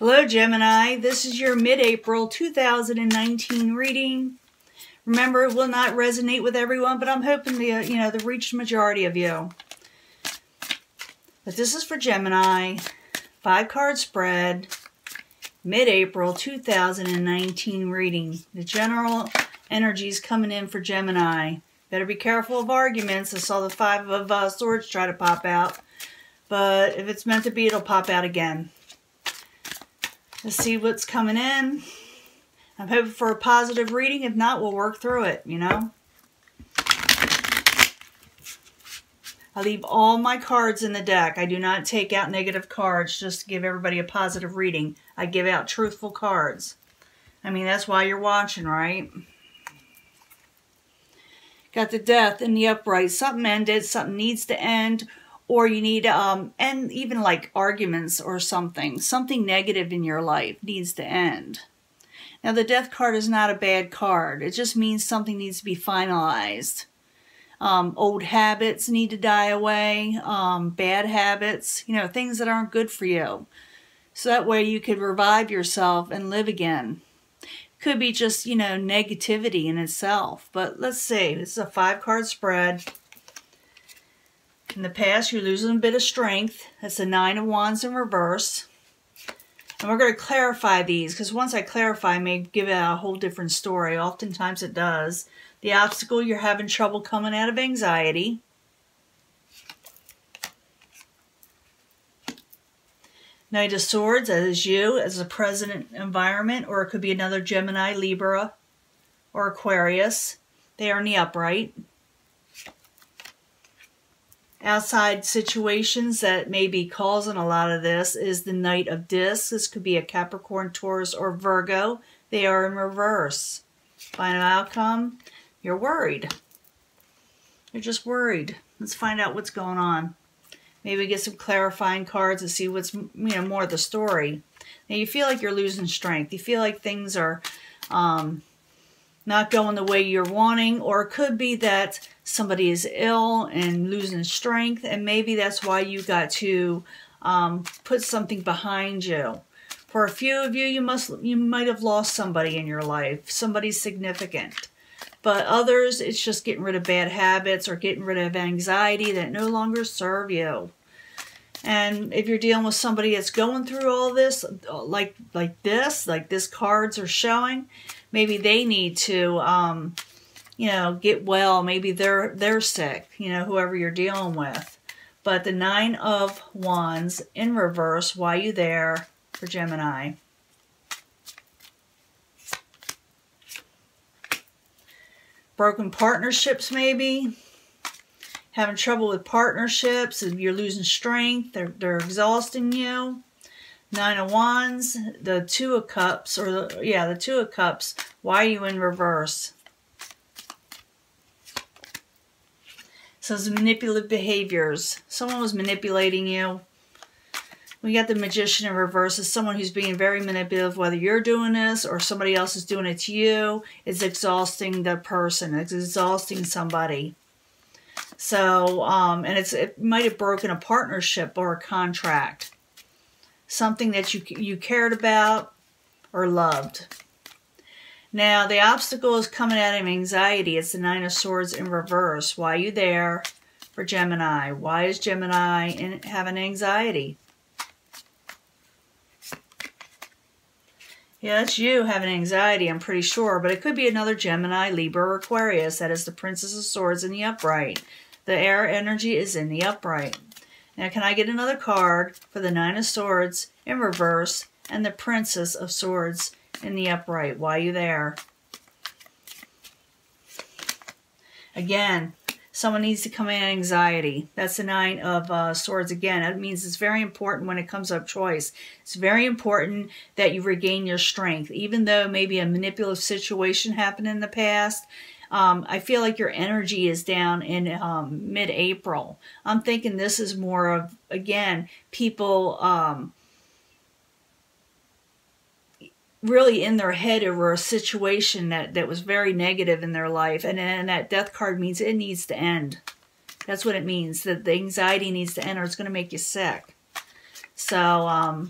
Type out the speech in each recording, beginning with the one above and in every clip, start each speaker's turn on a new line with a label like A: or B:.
A: Hello Gemini, this is your mid-April 2019 reading. Remember, it will not resonate with everyone, but I'm hoping to, reach the majority of you. But this is for Gemini, 5-card spread, mid-April 2019 reading. The general energy is coming in for Gemini. Better be careful of arguments. I saw the 5 of Swords try to pop out, but if it's meant to be, it'll pop out again. Let's see what's coming in. I'm hoping for a positive reading. If not, we'll work through it, I leave all my cards in the deck. I do not take out negative cards just to give everybody a positive reading. I give out truthful cards. I mean, that's why you're watching, right? Got the Death in the upright. Something ended, something needs to end. Or you need, and even like arguments or something negative in your life needs to end. Now the Death card is not a bad card. It just means something needs to be finalized. Old habits need to die away, bad habits, things that aren't good for you. So that way you could revive yourself and live again. Could be just, negativity in itself. But let's see, this is a 5-card spread. In the past, you're losing a bit of strength. That's the 9 of Wands in reverse. And we're going to clarify these, because once I clarify, it may give it a whole different story. Oftentimes it does. The obstacle, you're having trouble coming out of anxiety. Knight of Swords, that is you as a present environment, or it could be another Gemini, Libra, or Aquarius. They are in the upright. Outside situations that may be causing a lot of this is the Knight of Discs. This could be a Capricorn, Taurus, or Virgo. They are in reverse. Final outcome, you're worried. You're just worried. Let's find out what's going on. Maybe get some clarifying cards to see what's more of the story. Now you feel like you're losing strength. You feel like things are not going the way you're wanting, or it could be that somebody is ill and losing strength, and maybe that's why you got to put something behind you. For a few of you, you might have lost somebody in your life, somebody significant. But others, it's just getting rid of bad habits or getting rid of anxiety that no longer serve you. And if you're dealing with somebody that's going through all this, like this cards are showing, maybe they need to, get well. Maybe they're sick, whoever you're dealing with. But the 9 of Wands in reverse, why you there for Gemini? Broken partnerships, maybe. Having trouble with partnerships, you're losing strength, they're exhausting you. 9 of Wands, the 2 of Cups, or the 2 of Cups, why are you in reverse? So it's manipulative behaviors. Someone was manipulating you. We got the Magician in reverse. It's someone who's being very manipulative, whether you're doing this or somebody else is doing it to you. It's exhausting the person. It's exhausting somebody. So, and it might have broken a partnership or a contract. Something that you cared about or loved. Now, the obstacle is coming out of anxiety. It's the 9 of Swords in reverse. Why are you there for Gemini? Why is Gemini having anxiety? Yeah, that's you having anxiety, I'm pretty sure. But it could be another Gemini, Libra, or Aquarius. That is the Princess of Swords in the upright. The air energy is in the upright. Now, can I get another card for the 9 of Swords in reverse and the Princess of Swords in the upright? Why are you there? Again, someone needs to come in anxiety. That's the 9 of Swords again. That means it's very important when it comes up choice. It's very important that you regain your strength. Even though maybe a manipulative situation happened in the past, I feel like your energy is down in mid-April. I'm thinking this is more of, again, people really in their head over a situation that was very negative in their life. And that Death card means it needs to end. That's what it means, that the anxiety needs to end or it's going to make you sick. So,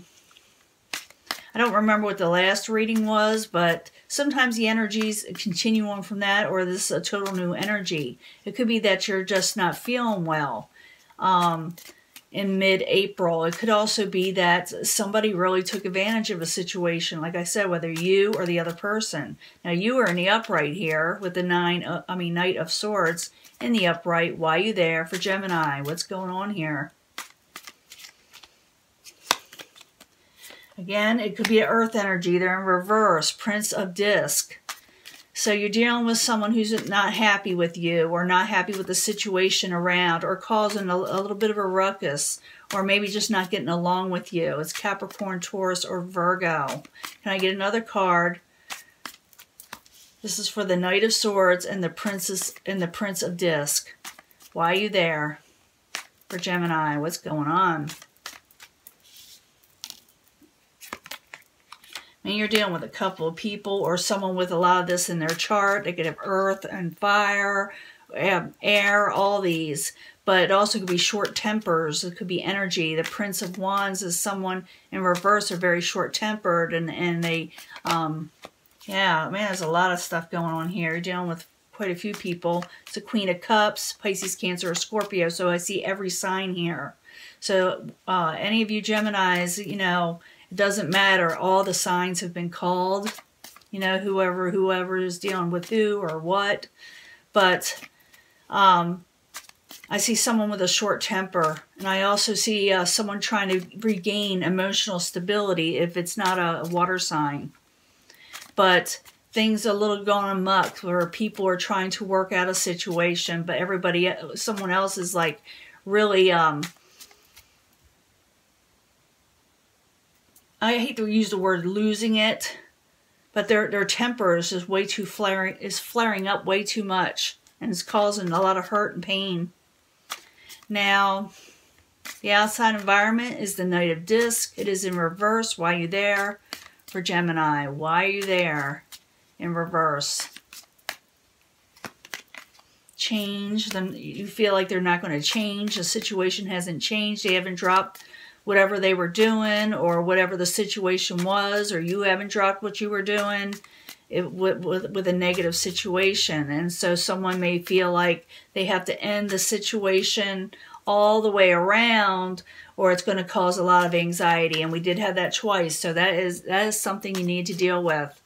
A: I don't remember what the last reading was, but sometimes the energies continue on from that, or this is a total new energy. It could be that you're just not feeling well in mid-April. It could also be that somebody really took advantage of a situation, like I said, whether you or the other person. Now, you are in the upright here with the Knight of Swords in the upright. Why are you there for Gemini? What's going on here? Again, it could be an earth energy. They're in reverse, Prince of Disc. So you're dealing with someone who's not happy with you, or not happy with the situation around, or causing a little bit of a ruckus, or maybe just not getting along with you. It's Capricorn, Taurus, or Virgo. Can I get another card? This is for the Knight of Swords and the Prince of Disc. Why are you there for Gemini? What's going on? And you're dealing with a couple of people or someone with a lot of this in their chart. They could have earth and fire, air, all these. But it also could be short tempers. It could be energy. The Prince of Wands is someone in reverse, are very short-tempered. And they, yeah, man, there's a lot of stuff going on here. You're dealing with quite a few people. It's a Queen of Cups, Pisces, Cancer, or Scorpio. So I see every sign here. So any of you Geminis, you know, it doesn't matter. All the signs have been called. You know, whoever is dealing with who or what. But I see someone with a short temper. And I also see someone trying to regain emotional stability if it's not a water sign. But things are a little going amok where people are trying to work out a situation. But someone else is like really... I hate to use the word losing it, but their temper is just way too flaring up way too much, and it's causing a lot of hurt and pain. Now, the outside environment is the Knight of Disc. It is in reverse. Why are you there for Gemini? Why are you there in reverse? Change. Then you feel like they're not going to change. The situation hasn't changed. They haven't dropped whatever they were doing, or whatever the situation was, or you haven't dropped what you were doing with a negative situation. And so someone may feel like they have to end the situation all the way around, or it's going to cause a lot of anxiety. And we did have that twice. So that is something you need to deal with.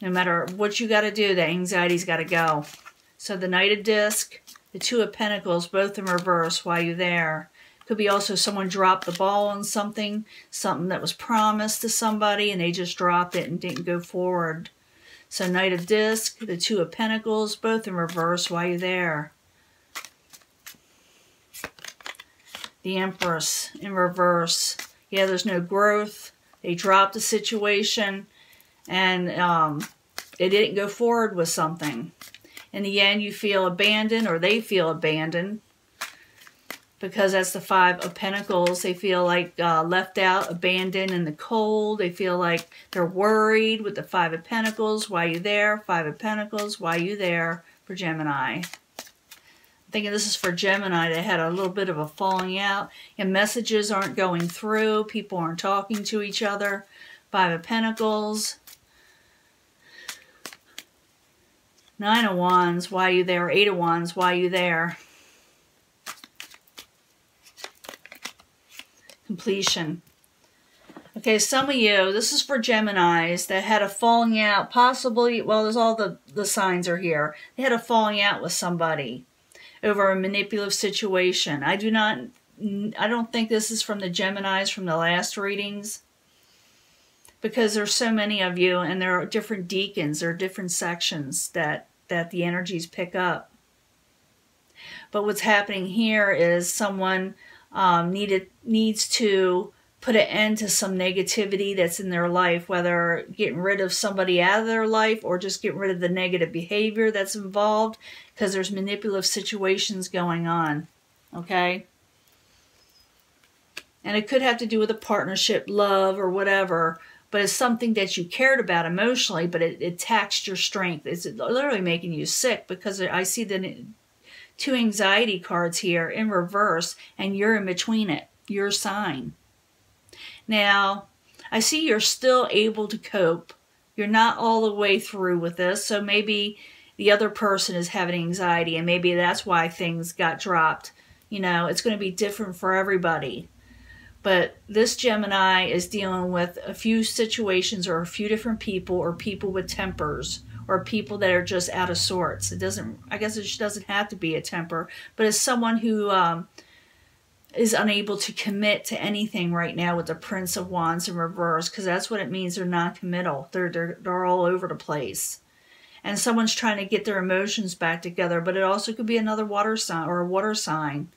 A: No matter what you got to do, the anxiety's got to go. So the Knight of Disc, the Two of Pentacles, both in reverse. Why are you there? Could be also someone dropped the ball on something that was promised to somebody, and they just dropped it and didn't go forward. So Knight of Disc, the Two of Pentacles, both in reverse. Why are you there? The Empress in reverse. Yeah, there's no growth. They dropped the situation, and they didn't go forward with something. In the end, you feel abandoned, or they feel abandoned. Because that's the Five of Pentacles. They feel like left out, abandoned in the cold. They feel like they're worried with the Five of Pentacles. Why are you there? Five of Pentacles. Why are you there for Gemini? I'm thinking this is for Gemini. They had a little bit of a falling out. And messages aren't going through. People aren't talking to each other. Five of Pentacles. Nine of Wands. Why are you there? Eight of Wands. Why are you there? Completion. Okay, some of you, this is for Geminis that had a falling out, possibly, well, there's all the signs are here. They had a falling out with somebody over a manipulative situation. I don't think this is from the Geminis from the last readings, because there's so many of you, and there are different deacons, there are different sections that the energies pick up. But what's happening here is someone needs to put an end to some negativity that's in their life, whether getting rid of somebody out of their life or just getting rid of the negative behavior that's involved, because there's manipulative situations going on, okay? And it could have to do with a partnership, love, or whatever, but it's something that you cared about emotionally, but it taxed your strength. It's literally making you sick, because I see the two anxiety cards here in reverse, and you're in between it, your sign. Now, I see you're still able to cope. You're not all the way through with this, so maybe the other person is having anxiety, and maybe that's why things got dropped. You know, it's going to be different for everybody. But this Gemini is dealing with a few situations or a few different people, or people with tempers, or people that are just out of sorts. It doesn't, I guess it doesn't have to be a temper, but it's someone who is unable to commit to anything right now with the Prince of Wands in reverse, because that's what it means. They're non-committal. They're all over the place. And someone's trying to get their emotions back together, but it also could be another water sign or a water sign.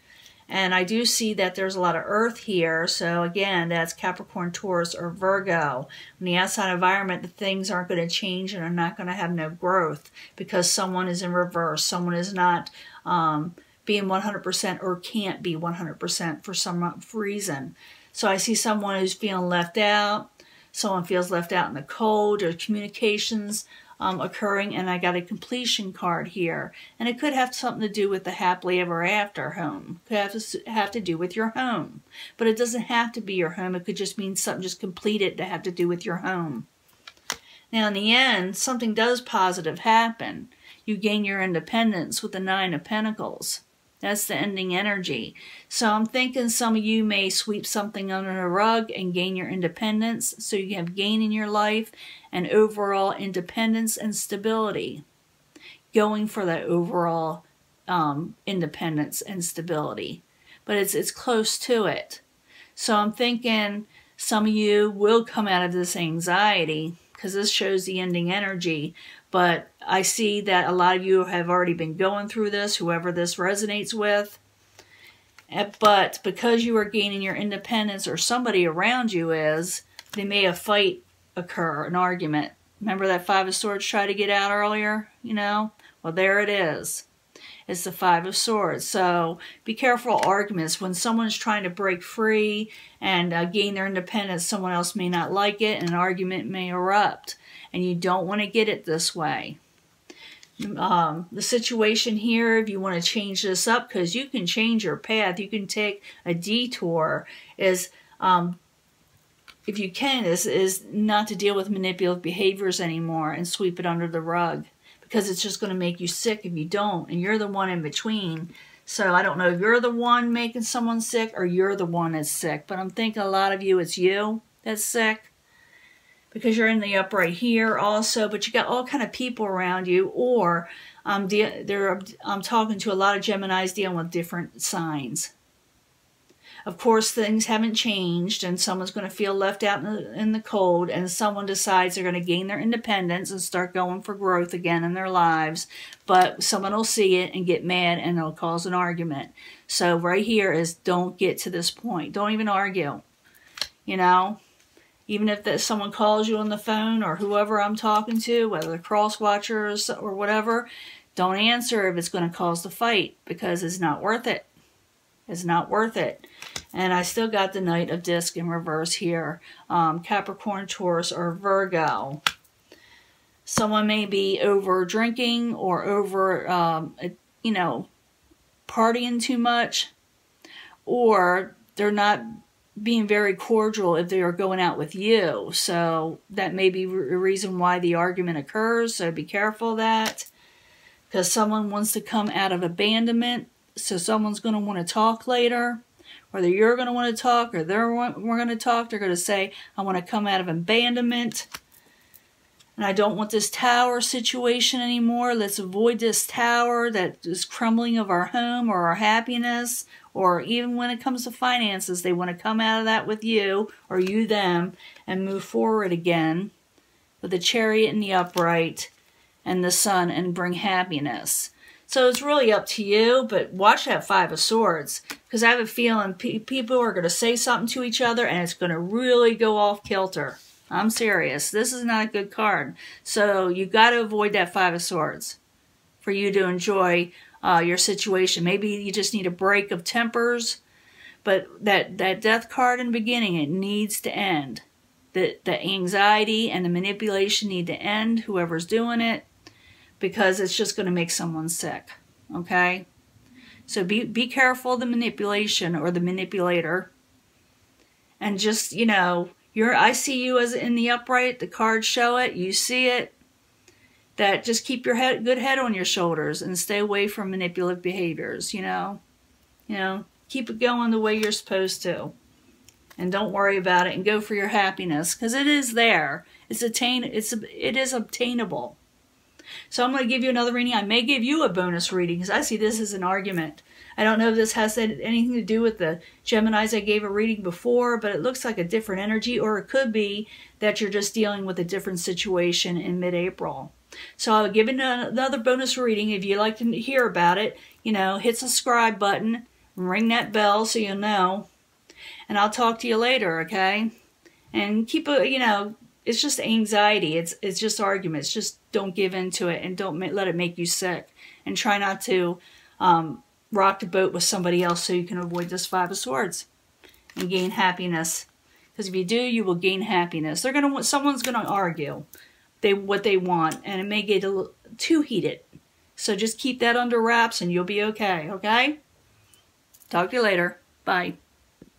A: And I do see that there's a lot of earth here. So again, that's Capricorn, Taurus, or Virgo. In the outside environment, the things aren't going to change and are not going to have no growth because someone is in reverse. Someone is not being 100% or can't be 100% for some reason. So I see someone who's feeling left out. Someone feels left out in the cold, or communications occurring, and I got a completion card here, and it could have something to do with the happily ever after home. It could have to do with your home, but it doesn't have to be your home. It could just mean something just completed to have to do with your home. Now in the end, something does positive happen. You gain your independence with the Nine of Pentacles. That's the ending energy. So I'm thinking some of you may sweep something under the rug and gain your independence. So you have gain in your life and overall independence and stability. Going for that overall independence and stability. But it's close to it. So I'm thinking some of you will come out of this anxiety, because this shows the ending energy. But I see that a lot of you have already been going through this, whoever this resonates with. But because you are gaining your independence, or somebody around you is, there may a fight occur, an argument. Remember that Five of Swords tried to get out earlier? You know? Well, there it is. It's the Five of Swords. So be careful of arguments. When someone's trying to break free and gain their independence, someone else may not like it, and an argument may erupt. And you don't want to get it this way. The situation here, if you want to change this up, because you can change your path, you can take a detour, is if you can, is not to deal with manipulative behaviors anymore and sweep it under the rug, because it's just going to make you sick if you don't, and you're the one in between. So I don't know if you're the one making someone sick or you're the one that's sick, but I'm thinking a lot of you, it's you that's sick, because you're in the upright here also, but you got all kind of people around you, or I'm talking to a lot of Geminis dealing with different signs. Of course, things haven't changed, and someone's going to feel left out in the cold, and someone decides they're going to gain their independence and start going for growth again in their lives, but someone will see it and get mad, and it'll cause an argument. So right here is, don't get to this point. Don't even argue, you know? Even if someone calls you on the phone, or whoever I'm talking to, whether they're cross watchers or whatever, don't answer if it's going to cause the fight, because it's not worth it. It's not worth it. And I still got the Knight of Disc in reverse here. Capricorn, Taurus, or Virgo. Someone may be over drinking or over, you know, partying too much. Or they're not being very cordial if they are going out with you. So that may be a reason why the argument occurs. So be careful of that. Because someone wants to come out of abandonment. So someone's going to want to talk later. Whether you're going to want to talk or we're going to talk, they're going to say, I want to come out of abandonment. And I don't want this tower situation anymore. Let's avoid this tower that is crumbling of our home or our happiness. Or even when it comes to finances, they want to come out of that with you, or you them, and move forward again with the Chariot and the Upright and the Sun, and bring happiness. So it's really up to you, but watch that Five of Swords, because I have a feeling people are going to say something to each other and it's going to really go off kilter. I'm serious. This is not a good card. So you got to avoid that Five of Swords for you to enjoy your situation. Maybe you just need a break of tempers, but that Death card in the beginning, it needs to end. The anxiety and the manipulation need to end, whoever's doing it, because it's just going to make someone sick, okay? So be careful of the manipulation or the manipulator, and just, you know, I see you as in the upright. The cards show it. You see it. That just keep your good head on your shoulders and stay away from manipulative behaviors, you know. Keep it going the way you're supposed to. And don't worry about it and go for your happiness, because it is there. It is obtainable. So I'm going to give you another reading. I may give you a bonus reading because I see this as an argument. I don't know if this has anything to do with the Geminis I gave a reading before, but it looks like a different energy, or it could be that you're just dealing with a different situation in mid-April. So I'll give it another bonus reading. If you'd like to hear about it, hit subscribe button, ring that bell so you'll know. And I'll talk to you later, okay? And keep it's just anxiety. It's just arguments. Just don't give into it and don't let it make you sick. And try not to rock the boat with somebody else so you can avoid this Five of Swords and gain happiness. Because if you do, you will gain happiness. Someone's gonna argue what they want, and it may get a little too heated. So just keep that under wraps and you'll be okay, okay? Talk to you later. Bye.